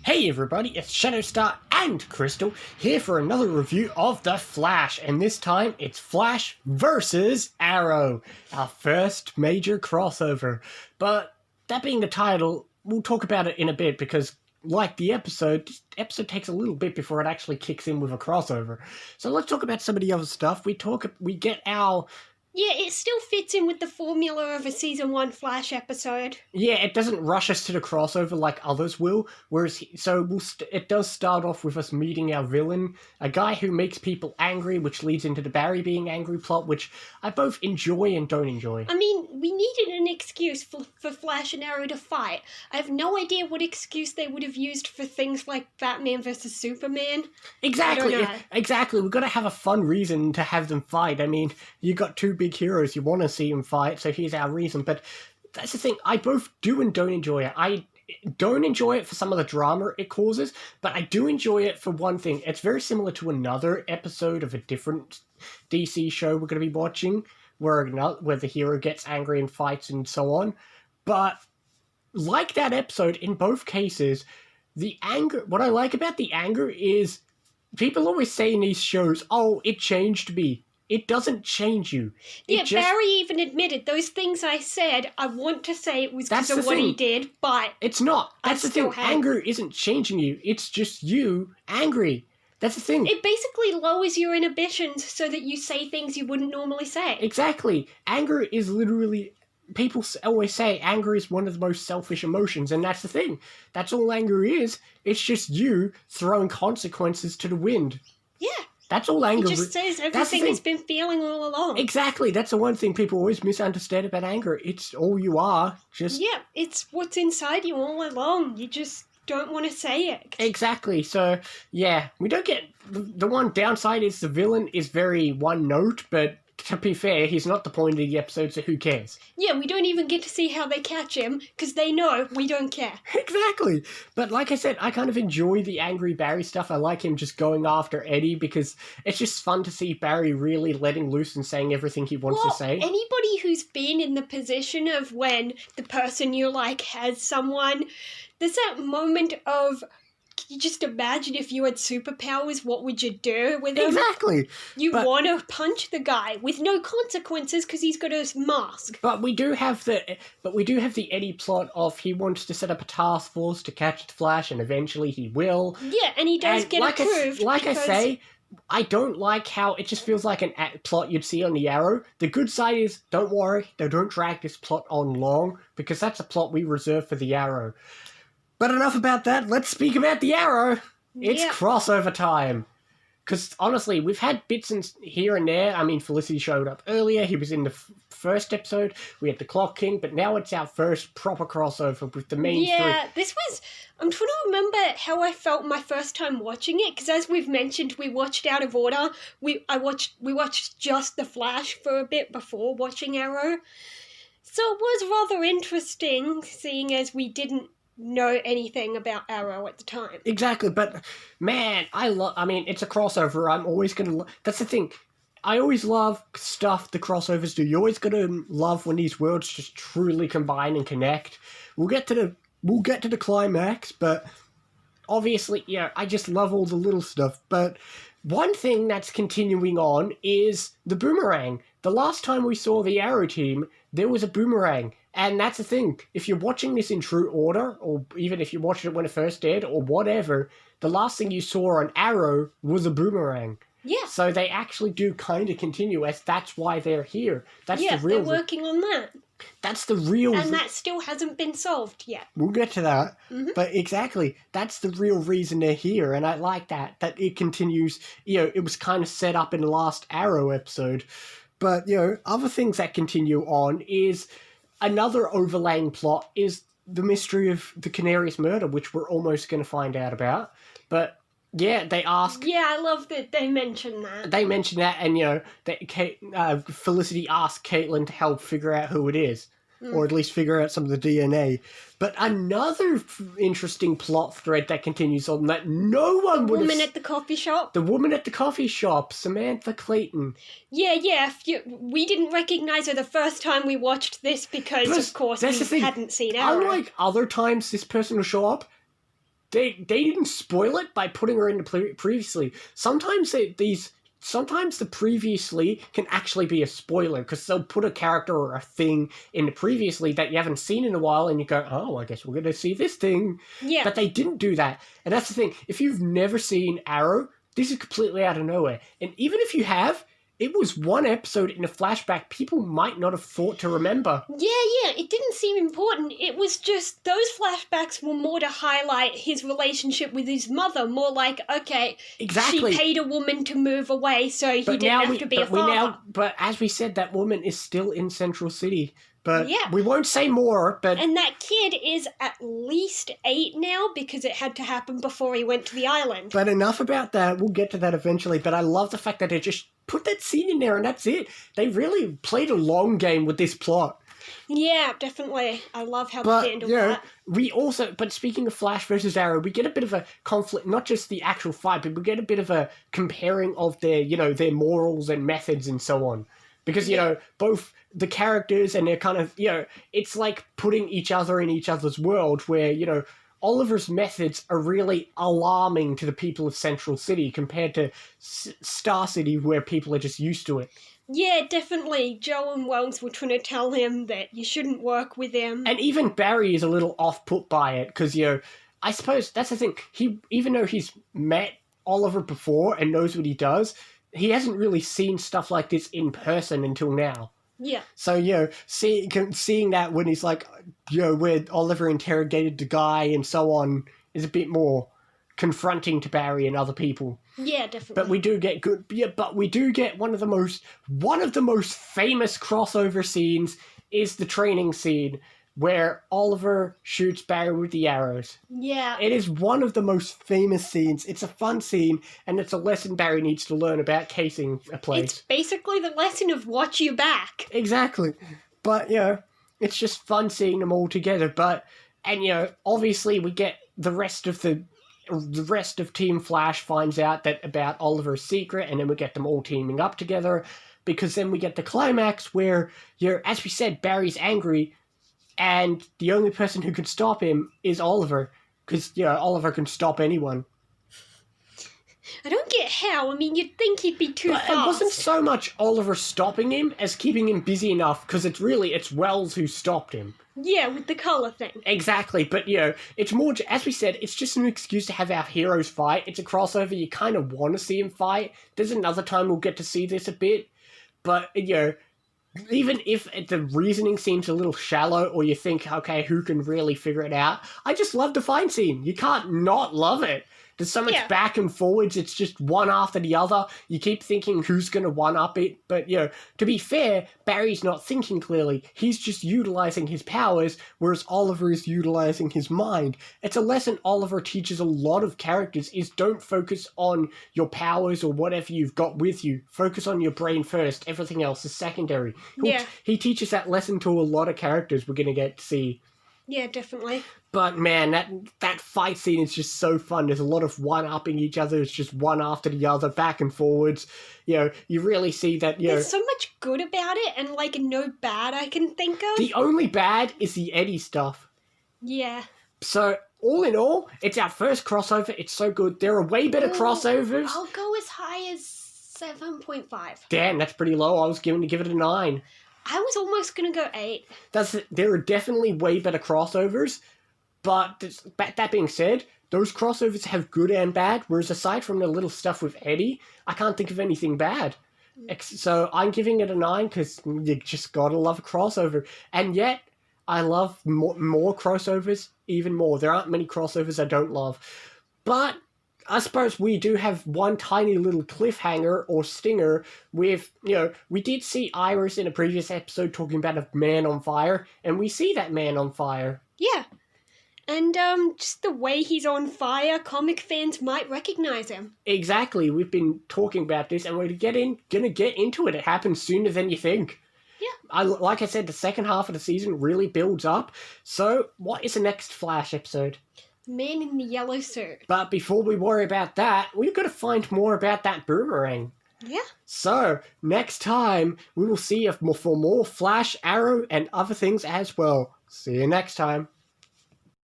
Hey everybody, it's Shadowstar and Crystal here for another review of The Flash, and this time it's Flash versus Arrow, our first major crossover. But that being the title, we'll talk about it in a bit because, like the episode takes a little bit before it actually kicks in with a crossover. So let's talk about some of the other stuff. We get our... Yeah, it still fits in with the formula of a Season 1 Flash episode. Yeah, it doesn't rush us to the crossover like others will, whereas, it does start off with us meeting our villain, a guy who makes people angry, which leads into the Barry being angry plot, which I both enjoy and don't enjoy. I mean, we needed an excuse for Flash and Arrow to fight. I have no idea what excuse they would have used for things like Batman versus Superman. Exactly, we've got to have a fun reason to have them fight. I mean, you got two big heroes, you want to see them fight, so here's our reason. But that's the thing, I both do and don't enjoy it. I don't enjoy it for some of the drama it causes, but I do enjoy it for one thing. It's very similar to another episode of a different DC show we're going to be watching, where the hero gets angry and fights and so on. But like that episode, in both cases, the anger, what I like about the anger is people always say in these shows, oh, it changed me. It doesn't change you. Barry even admitted those things I said, I want to say it was because of what he did, but... It's not. That's the thing. Anger isn't changing you. It's just you angry. That's the thing. It basically lowers your inhibitions so that you say things you wouldn't normally say. Exactly. Anger is literally... People always say anger is one of the most selfish emotions, and that's the thing. That's all anger is. It's just you throwing consequences to the wind. Yeah. That's all anger. It just says everything it's been feeling all along. Exactly. That's the one thing people always misunderstand about anger. It's all you are. Yeah, it's what's inside you all along. You just don't want to say it. Exactly. So, yeah, we don't get... The one downside is the villain is very one note, but to be fair, he's not the point of the episode, so who cares? Yeah, we don't even get to see how they catch him, because they know we don't care. Exactly. But like I said, I kind of enjoy the angry Barry stuff. I like him just going after Eddie, because it's just fun to see Barry really letting loose and saying everything he wants to say. Anybody who's been in the position of when the person you like has someone, there's that moment of... You just imagine if you had superpowers, what would you do with them? Exactly. You want to punch the guy with no consequences because he's got a mask. But we do have the Eddie plot of he wants to set up a task force to catch the Flash, and eventually he will. Yeah, and he does get approved. I say, I don't like how it just feels like an plot you'd see on the Arrow. The good side is, don't worry, they don't drag this plot on long, because that's a plot we reserve for the Arrow. But enough about that, let's speak about the Arrow. It's crossover time. Because, honestly, we've had bits here and there. I mean, Felicity showed up earlier. He was in the first episode. We had the Clock King. But now it's our first proper crossover with the main three. Yeah, this was... I'm trying to remember how I felt my first time watching it. Because as we've mentioned, we watched out of order. We watched just The Flash for a bit before watching Arrow. So it was rather interesting, seeing as we didn't know anything about Arrow at the time. Exactly, but man, I mean, it's a crossover. I'm always gonna... That's the thing. I always love stuff the crossovers do. You're always gonna love when these worlds just truly combine and connect. We'll get to the climax, but obviously, yeah, I just love all the little stuff. But one thing that's continuing on is the boomerang. The last time we saw the Arrow team, there was a boomerang. And that's the thing, if you're watching this in true order, or even if you watched it when it first aired, or whatever, the last thing you saw on Arrow was a boomerang. Yeah. So they actually do kind of continue, as that's why they're here. That's the real... they're working on that. That's the real... And that still hasn't been solved yet. We'll get to that. Mm-hmm. But exactly, that's the real reason they're here, and I like that it continues. It was kind of set up in the last Arrow episode. But, other things that continue on is... Another overlaying plot is the mystery of the Canary's murder, which we're almost going to find out about. But, yeah, they ask... Yeah, I love that they mention that. They mention that, and, Felicity asks Caitlin to help figure out who it is. Or at least figure out some of the DNA. But another interesting plot thread that continues on that no one would have... The woman at the coffee shop? The woman at the coffee shop, Samantha Clayton. Yeah. We didn't recognise her the first time we watched this because, of course, we hadn't seen her. Unlike other times this person will show up, they didn't spoil it by putting her into previously. Sometimes the previously can actually be a spoiler because they'll put a character or a thing in the previously that you haven't seen in a while and you go, oh, I guess we're going to see this thing. Yeah. But they didn't do that. And that's the thing. If you've never seen Arrow, this is completely out of nowhere. And even if you have, it was one episode in a flashback people might not have thought to remember. Yeah, it didn't seem important. It was just, those flashbacks were more to highlight his relationship with his mother, more like, okay, Exactly. she paid a woman to move away so he didn't have to be a father. But as we said, that woman is still in Central City. But Yeah. we won't say more, but... And that kid is at least 8 now because it had to happen before he went to the island. But enough about that. We'll get to that eventually. But I love the fact that they just put that scene in there and that's it. They really played a long game with this plot. Yeah, definitely. I love how they handled that. But speaking of Flash versus Arrow, we get a bit of a conflict, not just the actual fight, but we get a bit of a comparing of their morals and methods and so on. Because, both the characters and they're kind of, it's like putting each other in each other's world where, Oliver's methods are really alarming to the people of Central City compared to Star City where people are just used to it. Yeah, definitely. Joe and Wells were trying to tell him that you shouldn't work with him. And even Barry is a little off-put by it because, I suppose that's the thing. Even though he's met Oliver before and knows what he does, he hasn't really seen stuff like this in person until now. Yeah. So, seeing that when he's like, where Oliver interrogated the guy and so on is a bit more confronting to Barry and other people. Yeah, definitely. But we do get one of the most famous crossover scenes is the training scene where Oliver shoots Barry with the arrows. Yeah. It is one of the most famous scenes. It's a fun scene, and it's a lesson Barry needs to learn about casing a place. It's basically the lesson of watch your back. Exactly. But, it's just fun seeing them all together. Obviously we get the rest of Team Flash finds out about Oliver's secret, and then we get them all teaming up together, because then we get the climax where, as we said, Barry's angry, and the only person who can stop him is Oliver, because, Oliver can stop anyone. I don't get how. I mean, you'd think he'd be too fast. It wasn't so much Oliver stopping him as keeping him busy enough, because it's Wells who stopped him. Yeah, with the colour thing. Exactly, but, it's more, as we said, it's just an excuse to have our heroes fight. It's a crossover, you kind of want to see him fight. There's another time we'll get to see this a bit, but, even if the reasoning seems a little shallow, or you think, okay, who can really figure it out? I just love the fight scene. You can't not love it. There's so much back and forwards, it's just one after the other. You keep thinking who's going to one-up it, but, to be fair, Barry's not thinking clearly. He's just utilizing his powers, whereas Oliver is utilizing his mind. It's a lesson Oliver teaches a lot of characters, is don't focus on your powers or whatever you've got with you. Focus on your brain first. Everything else is secondary. He teaches that lesson to a lot of characters we're going to get to see. Yeah, definitely. But man, that fight scene is just so fun. There's a lot of one-upping each other. It's just one after the other, back and forwards. You really see that, There's so much good about it, and, no bad I can think of. The only bad is the Eddie stuff. Yeah. So, all in all, it's our first crossover. It's so good. There are way better crossovers. I'll go as high as 7.5. Damn, that's pretty low. I was going to give it a 9. I was almost going to go 8. There are definitely way better crossovers, but that being said, those crossovers have good and bad, whereas aside from the little stuff with Eddie, I can't think of anything bad. So I'm giving it a 9 because you just gotta love a crossover. And yet, I love more crossovers even more. There aren't many crossovers I don't love. But I suppose we do have one tiny little cliffhanger or stinger with, we did see Iris in a previous episode talking about a man on fire, and we see that man on fire. Yeah. And just the way he's on fire, comic fans might recognize him. Exactly. We've been talking about this, and we're gonna get into it. It happens sooner than you think. Yeah. Like I said, the second half of the season really builds up. So, what is the next Flash episode? Man in the yellow suit. But before we worry about that, we've got to find more about that boomerang. Yeah. So, next time, we will see for more Flash, Arrow, and other things as well. See you next time.